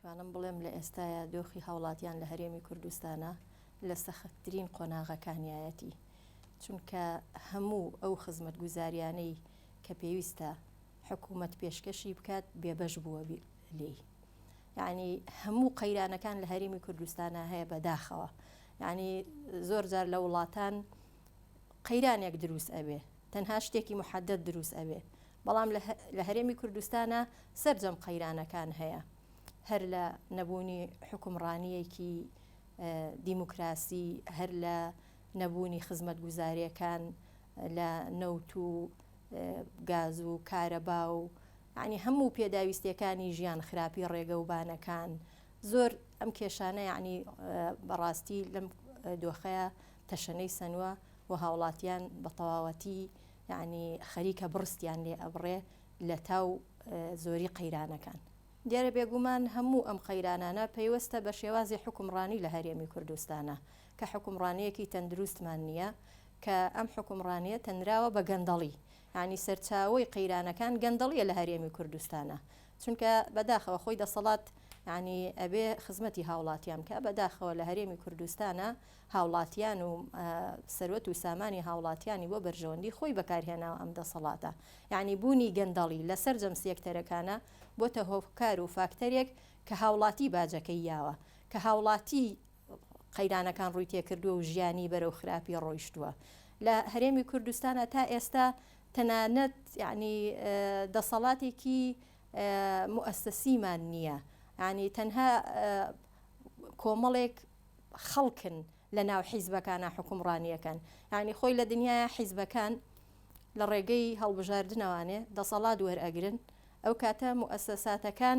دەتوانم بڵێم لە ئێستاە دۆخی هاوڵاتیان لە هەرێمی کوردستانە لە سەختترین قۆناغەکانیایەتی، چونکە هەموو ئەو خزمەت گوزاریانەی کە پێویستە حکوومەت پێشکەشی بکات بێبەش بووە لێ. یعنی هەموو قەیرانەکان لە هەرێمی کوردستانە هەیە بەداخەوە. یعنی زۆر جار لە وڵاتان قەیرانێک دروست ئەبێ، تەنها شتێکی محەدەد دروست ئەبێ، بەڵام لە هەرێمی کوردستانە سەرجەم قەیرانەکان هەیە، هەر لە نەبوونی حکومڕانیەکی دیموکراسی، هەر لە نەبوونی خزمەت گوزاریەکان لە نەوت و گاز و کارەبا و یعنی هەموو پێداویستیەکانی ژیان، خراپی ڕێگەوبانەکان، زۆر ئەم کێشانە یعنی بەڕاستی لەم دۆخەیە تەشەنەی سەنووە و هاوڵاتیان بە تەواوەتی یعنی خەریکە بڕستیان لێ ئەبڕێ لە تاو زۆری قەیرانەکان. دیارە بێگومان هەموو ئەم قەیرانانە پەیوەستە بە شێوازی حکومڕانی لە هەرێمی کوردستانە کە حکومڕانیەکی تەندروستمان نییە، کە ئەم حکومڕانیە تەنراوە بە گەندەڵی، یعنی سەرچاوەی قەیرانەکان گەندەڵیە لە هەرێمی کوردستانە، چونکە بەداخەوە خۆی دەسەڵات یعنی ئەبێ خزمەتی هاوڵاتیان کە بەداخەوە لە هەرێمی کوردستانە هاوڵاتیان و سەروەت و سامانی هاوڵاتیانی بۆ بەرژەوەندی خۆی بەکارهێناوە ئەم دەسەڵاتە. یعنی بوونی گەندەڵی لەسەر جەم سێکتەرەکانە بۆتە هۆکار و فاکتەرێک کە هاوڵاتی باجەکەی یاوە، کە هاوڵاتی قەیرانەکان ڕووی تێکردووە و ژیانی بەرەو خراپی ڕۆیشتووە. لە هەرێمی کوردستانە تا ئێستا تەنانەت یعنی دەسەڵاتێکی مؤسسیمان نییە، یعنی تەنها کۆمەڵێک خەڵکن لە ناو حیزبەکانە حکومڕانیەکان. یعنی خۆی لە دنیای حیزبەکان لە ڕێگەی هەڵبژاردنەوانێ دەسەڵات وەرئەگرن، ئەو کاتە مؤسساتەکان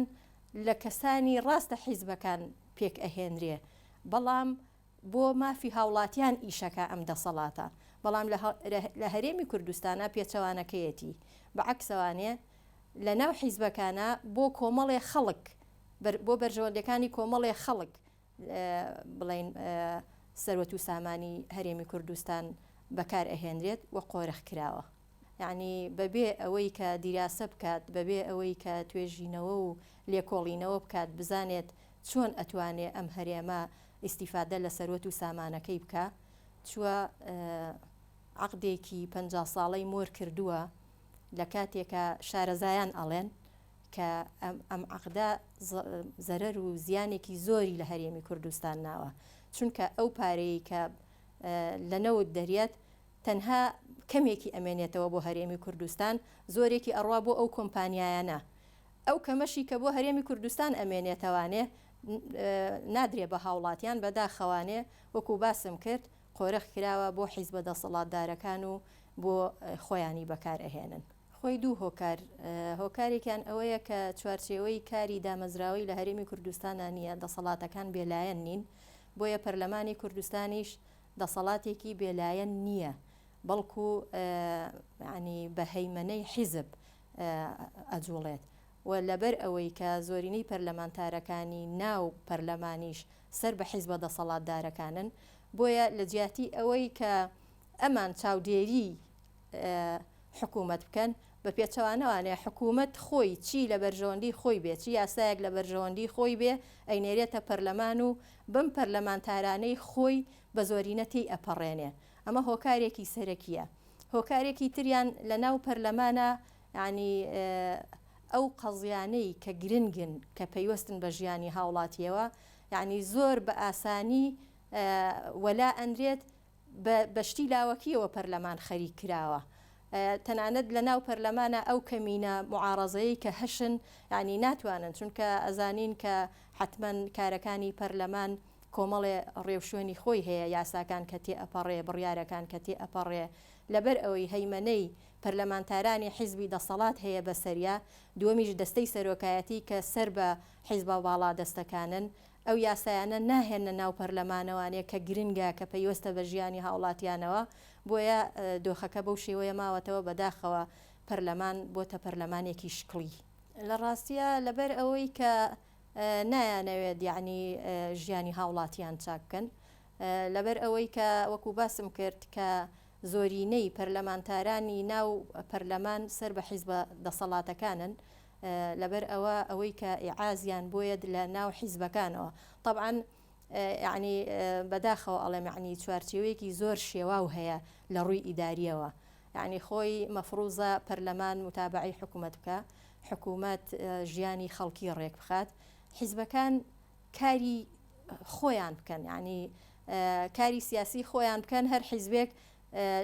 لە کەسانی ڕاستە حیزبەکان پێک ئەهێنرێ، بەڵام بۆ مافی هاوڵاتیان ئیشەکە ئەم دەسەڵاتە. بەڵام لە هەرێمی کوردستانە پێچەوانەکەیەتی بەعەکسەوانێ لە ناو حیزبەکانە بۆ کۆمەڵێ خەڵک، بۆ بەرژەوەندەکانی کۆمەڵێ خەڵک بڵین سەروەت و سامانی هەرێمی کوردستان بەکار ئەهێنرێت و قۆرەخ کراوە. یعنی بەبێ ئەوەی کە دیراسە بکات، بەبێ ئەوەی کە توێژینەوە و لێکۆڵینەوە بکات، بزانێت چۆن ئەتوانێت ئەم هەرێمە ئیستیفادە لە سەروەت و سامانەکەی بکە، چووە عەقدێکی 50 ساڵەی مۆر کردووە لە کاتێکە شارەزایان ئەڵێن کە ئەم عەقدە زەرەر و زیانێکی زۆری لە هەرێمی کوردستان ناوە، چونکە ئەو پارەیە کە لە نەوت دەرێت تەنها کەمێکی ئەمێنێتەوە بۆ هەرێمی کوردستان، زۆرێکی ئەڕوا بۆ ئەو کۆمپانیایانە. ئەو کەمەشی کە بۆ هەرێمی کوردستان ئەمێنێتەوانێ نادرێ بە هاوڵاتیان بەداخەوانێ، وەکو باسم کرد قۆرەخ کراوە بۆ حیزبە دەسەڵاتدارەکان و بۆ خۆیانی بەکار ئەهێنن. خۆی دوو هۆکارێکیان ئەوەیە کە چوارچێوەی کاری دامەزراوەی لە هەرێمی کوردستانە نییە، دەسەڵاتەکان بێلایەن نین، بۆیە پەرلەمانی کوردستانیش دەسەڵاتێکی بێلایەن نییە، بەڵکو ینی بە هەیمەنەی حیزب ئەجوڵێت. و لەبەر ئەوەی کە زۆرینەی پەرلەمانتارەکانی ناو پەرلەمانیش سەر بە حیزبە دەسەڵاتدارەکانن، بۆیە لە جیاتی ئەوەی کە ئەمان چاودێری حکوومەت بکەن، بە پێچەوانەوانێ حکوومەت خۆی چی لە بەرژەوەندی خۆی بێ، چی یاسایەک لە بەرژەوەندی خۆی بێ ئەینێرێتە پەرلەمان و بم پەرلەمانتارانەی خۆی بە زۆرینەتی ئەپەڕێنێ. ئەمە هۆکارێکی سەرەکیە. هۆکارێکی تریان لە ناو پەرلەمانە ینی ئەو قەزیانەی کە گرنگن کە پەیوەستن بە ژیانی هاوڵاتیەوە، یعنی زۆر بە ئاسانی وەلا ئەندرێت بەشتی لاوەکیەوە پەرلەمان خەریک کراوە. تەنانەت لە ناو پەرلەمانە ئەو کەمینە معارەزەیە کە هەشن ینی ناتوانن، چونکە ئەزانین کە حتمەن کارەکانی پەرلەمان کۆمەڵێ ڕێوشێنی خۆی هەیە، یاساکان کە تێ ئەپەڕێ، بڕیارەکان کە تێ ئەپەڕێ، لەبەر ئەوەی هەیمەنەی پەرلەمانتارانی حیزبی دەسەڵات هەیە بەسەریا، دووەمیش دەستەی سەرۆکایەتی کە سەر بە حیزبە باڵا دەستەکانن، ئەو یاسایانە ناهێنە ناو پەرلەمانەوانەیە کە گرنگە کە پەیوەستە بە ژیانی هاوڵاتیانەوە، بۆیە دۆخەکە بەو شێوەیە ماوەتەوە بەداخەوە پەرلەمان بۆتە پەرلەمانێکی شکڵی. لە ڕاستیە لەبەر ئەوەی کە نایانەوێت یعنی ژیانی هاوڵاتیان چاک بکەن، لەبەر ئەوەی کە وەکو باسم کرد کە زۆرینەی پەرلەمانتارانی ناو پەرلەمان سەر بە حیزبە دەسەڵاتەکانن، لەبەر ئەوەی کە ئیعازیان بۆیە لە ناو حیزبەکانەوە طبعاً یعنی بەداخەوە ئەڵێم یعنی چوارچێوەیەکی زۆر شێواو هەیە لە ڕووی ئیداریەوە یعنی خۆی مەفروزە پەرلەمان متابعی حکوومەت بکە حکوومەت ژیانی خەڵکی ڕێک بخات حیزبەکان کاری خۆیان بکەن یعنی کاری سیاسی خۆیان بکەن هەر حیزبێک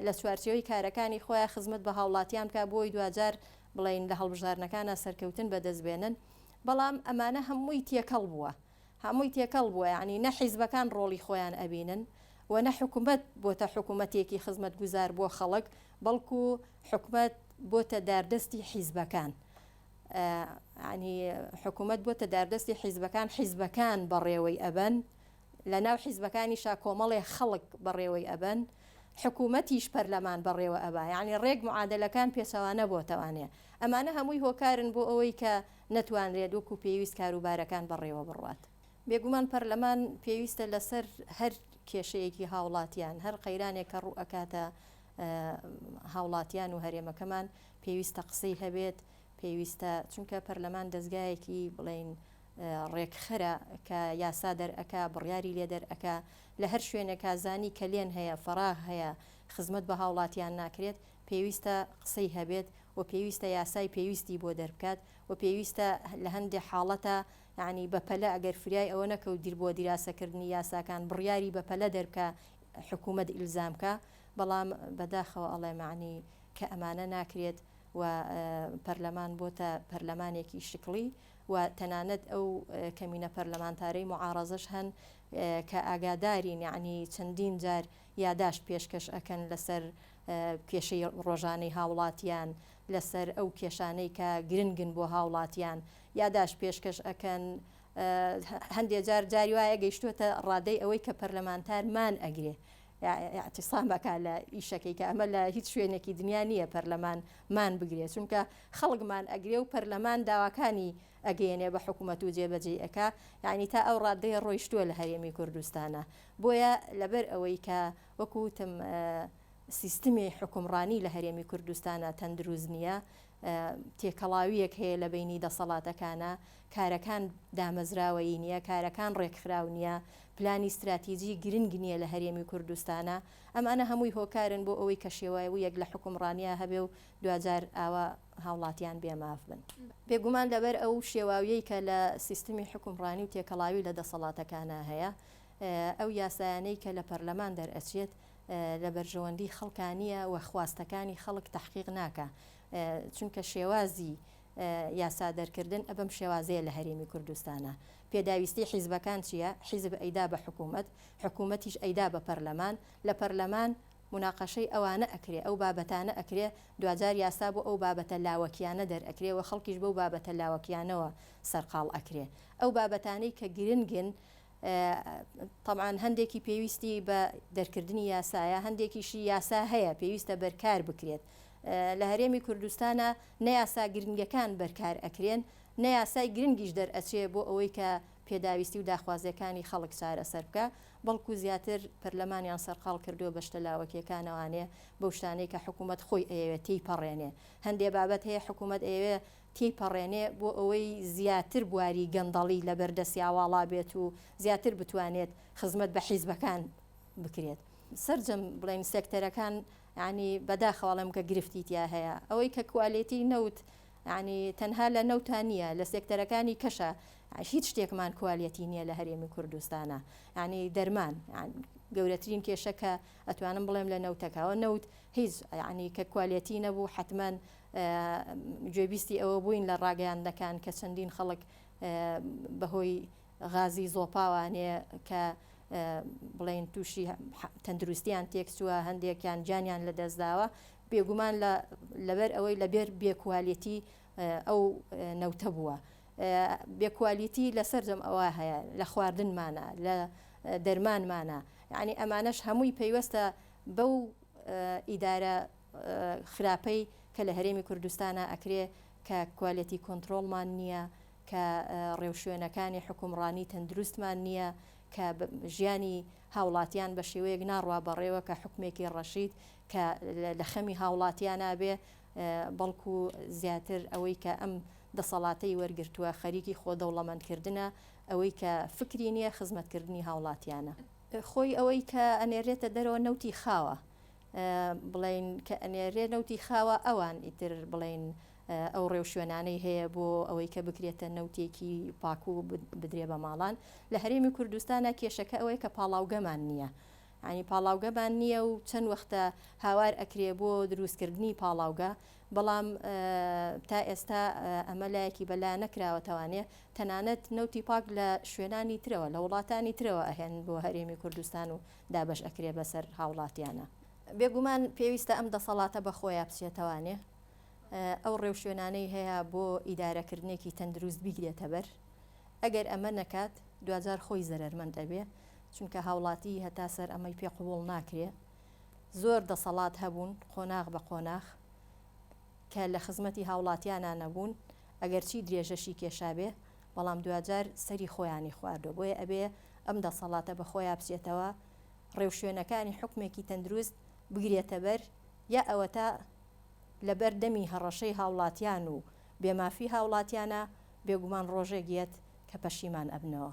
لە چوارچێوەی کارەکانی خۆیان خزمەت بە هاوڵاتیان بکە بۆی دوجار بڵین لە هەڵبژارنەکانە سەرکەوتن بەدەستبێنن بەڵام ئەمانە هەمووی تێکەڵ بووە هەمووی تێکەڵ بووە یعنی نە حیزبەکان ڕۆڵی خۆیان ئەبینن و نە حکوومەت بۆتە حکوومەتێکی خزمەت گوزار بۆ خەڵک بەڵکو حکوومەت بۆتە داردەستی حیزبەکان ینی حکوومەت بۆتە داردەستی حیزبەکان بەڕێوەی ئەبەن لە ناو حیزبەکانیشا کۆمەڵێ خەڵک بەڕێوەی ئەبەن حکوومەتیش پەرلەمان بەڕێوە ئەبا یعنی ڕێک معادلەکان پێچەوانە بۆتەوانێ ئەمانە هەمووی هۆکارن بۆ ئەوەی کە نەتوانرێت وەکو پێویست کاروبارەکان بەڕێوە بڕوات بێگومان پەرلەمان پێویستە لەسەر هەر کێشەیەکی هاوڵاتیان هەر قەیرانێک کە ڕوو ئەکاتە هاوڵاتیان و هەرێمەکەمان پێویستە قسەی هەبێت پێویستە چونکە پەرلەمان دەستگایەکی بڵین ڕێکخەرە کە یاسا دەرئەکا بڕیاری لێ دەرئەکا لە هەر شوێنێکا زانی کە لێن هەیە فەراغ هەیە خزمەت بە هاوڵاتیان ناکرێت پێویستە قسەی هەبێت و پێویستە یاسای پێویستی بۆ دەربکات و پێویستە لە هەندێک حاڵەتە یعنی بەپەلە ئەگەر فریای ئەوە نەکەوت دیر بۆ دیراسەکردنی یاساکان بڕیاری بەپەلە دەربکە حکوومەت ئیلزامکە بەڵام بەداخەوە ئەڵێ معنی کە ئەمانە ناکرێت و پەرلەمان بۆتە پەرلەمانێکی شکڵی و تەنانەت ئەو کەمینە پەرلەمانتارەی معارەزەش هەن کە ئاگادارین یعنی چەندین جار یاداش پێشکەش ئەکەن لەسەر کێشەی ڕۆژانەی هاوڵاتیان لەسەر ئەو کێشانەی کە گرنگن بۆ هاوڵاتیان یاداش پێشکەش ئەکەن هەندێک جاری وایە گەیشتوتە ڕادەی ئەوەی کە پەرلەمانتارمان ئەگرێ اعتصام بکە لە ئیشەکەی کە ئەمە لە هیچ شوێنێکی دنیا نییە پەرلەمانمان بگرێت چونکە خەڵکمان ئەگرێ و پەرلەمان داواکانی ئەگەیەنێ بە حکوومەت و جێبەجێ ئەکا یعنی تا ئەو ڕادەیە ڕۆیشتووە لە هەرێمی کوردستانە بۆیە لەبەر ئەوەی کە وەکوتم سیستمی حکومڕانی لە هەرێمی کوردستانە تەندروست نییە تێکەڵاویەک هەیە لە بینی دەسەڵاتەکانە کارەکان دامەزراوەی نییە کارەکان ڕێکخراو نییە پلانی استراتیژی گرنگ نییە لە هەرێمی کوردستانە ئەمانە هەمووی هۆکارن بۆ ئەوەی کە شێوایەک لە حکومڕانیە هەبێ و دوجار ئاوا هاوڵاتیان بێماف بن بێگومان لەبەر ئەو شێواویەی کە لە سیستمی حکومڕانی و تێکەڵاوی لە دەسەڵاتەکانە هەیە ئەو یاسایانەی کە لە پەرلەمان دەرئەچێت لە بەرژەوەندی خەڵکانیە و خواستەکانی خەڵک تحقیق ناکە چونکە شێوازی یاسا دەرکردن ئەبەم شێوازەیە لە هەرێمی کوردستانە پێداویستی حیزبەکان چییە؟ حیزب ئەیدا بە حکوومەت حکوومەتیش ئەیدا بە پەرلەمان لە پەرلەمان مناقەشەی ئەوانە ئەکرێ ئەو بابەتانە ئەکرێ دوجار یاسا بۆ ئەو بابەتە لاوەکیانە دەرئەکرێ و خەڵکیش بەو بابەتە لاوەکیانەوە سەرقاڵ ئەکرێ ئەو بابەتانەی کە گرنگن طبعاً هەندێکی پێویستی بە دەرکردنی یاسایە هەندێکیشی یاسا هەیە پێویستە بەرکار بکرێت لە هەرێمی کوردستانە نەیاسا گرنگەکان بەرکار ئەکرێن نەیاسای گرنگیش دەرئەچێ بۆ ئەوەی کە پێداویستی و داخوازیەکانی خەڵک چارەسەر بکە بەڵکو زیاتر پەرلەمانیان سەرقاڵ کردووە بە شتە لاوەکیەکانەوانێ بەو شتانەی کە حکوومەت خۆی ئەوێ تێیپەڕێنێ هەندێک بابەت هەیە حکوومەت ئەوێ تێیپەڕێنێ بۆ ئەوەی زیاتر بواری گەندەڵی لە بەردەستی ئاواڵا بێت و زیاتر بتوانێت خزمەت بە حیزبەکان بکرێت سەرجەم بڵین سێکتەرەکان ینی بەداخەوەڵم کە گرفتیتیا هەیە ئەوەی کە کوالێتی نەوت ینی تەنها لە نەوتان نییە لە سێکتەرەکانی کەشە هیچ شتێکمان کوالەتی نییە لە هەرێمی کوردستانە ینی دەرمان گەورەترین کێشەکە ئەتوانم بڵێم لە نەوتەکەەوە نەوت هیچ ینی کە کوالەتی نەبوو حتمما گوێبیستی ئەوە بووین لە ڕاگەیاندەکان کە چەندین خەڵک بەهۆی غازی زۆپاوانێ کە بڵێن تووشی تەندروستیان تێکچووە هەندێکیان جانیان لە دەستداوە بێگومان لەبەر ئەوەی لەبێر بێکوالیتی ئەو نەوتە بووە بێکوالیتی لەسەرجەم ئەوە هەیە لە خواردنمانە لە دەرمانمانە یعنی ئەمانەش هەمووی پەیوەستە بەو ئیدارە خراپەی کە لە هەرێمی کوردستانە ئەکرێ کە کوالەتی کۆنتترۆلمان نییە کە ڕێوشوێنەکانی حکومڕانی تەندروستمان نییە کە ژیانی هاوڵاتیان بە شێوەیەک ناڕوا بەڕێوە کە حکومێکی ڕەشید کە لە خەمی هاوڵاتیان نابێ بەڵکو زیاتر ئەوەی کە ئەم دەسەڵاتەی وەرگرتووە خەریکی خۆدەوڵەمەندکردنە ئەوەی کە فکری نییە خزمەتکردنی هاوڵاتیانە. خۆی ئەوەی کە ئەنێرێتە دەرەوە نەوتی خاوە بڵین کە ئەنێرێ نەوتی خاوە ئەوان ئیتر بڵین ئەو ڕێو شوێنانەی هەیە بۆ ئەوەی کە بکرێتە نەوتێکی پاک و بدرێ بە ماڵان. لە هەرێمی کوردستانە کێشەکە ئەوەی کە پاڵاوگەمان نییە، ینی پاڵاوگەمان نییە و چەند وەختە هاوار ئەکرێ بۆ دروستکردنی پاڵاوگە، بەڵام تا ئێستا ئەمە لایەکی بەلا نەکراوەتەوانێ تەنانەت نەوتی پاک لە شوێنانی ترەوە لە وڵاتانی ترەوە ئەهێن بۆ هەرێمی کوردستان و دابش ئەکرێ بەسەر هاوڵاتیانە. بێگومان پێویستە ئەم دەسەڵاتە بەخۆیان بچێتەوانێ، ئەو ڕێو شوێنانەی هەیە بۆ ئیدارەکردنێکی تەندروست بیگرێتە بەر. ئەگەر ئەمە نەکات دوجار خۆی زەرمەند دەبێ، چونکە هاوڵاتی هەتا سەر ئەمەی پێ قبوڵ ناکرێ. زۆر دەسەڵات هەبوون قۆناغ بە قۆناغ کە لە خزمەتی هاوڵاتیانە نەبوون، ئەگەر چی درێژەشی کێشابێ بەڵام دوجار سەری خۆیانی خواردووە. بۆیە ئەبێ ئەم دەسەڵاتە بە خۆیان بچێتەوە، ڕێو شوێنەکانی حکومێکی تەندروست بگرێتە بەر، یا ئەوە تا لەبەر دەمی هەڕەشەی هاوڵاتیان و بێمافی هاوڵاتیانە بێگومان ڕۆژێک گێت کە پەشیمان ئەبنەوە.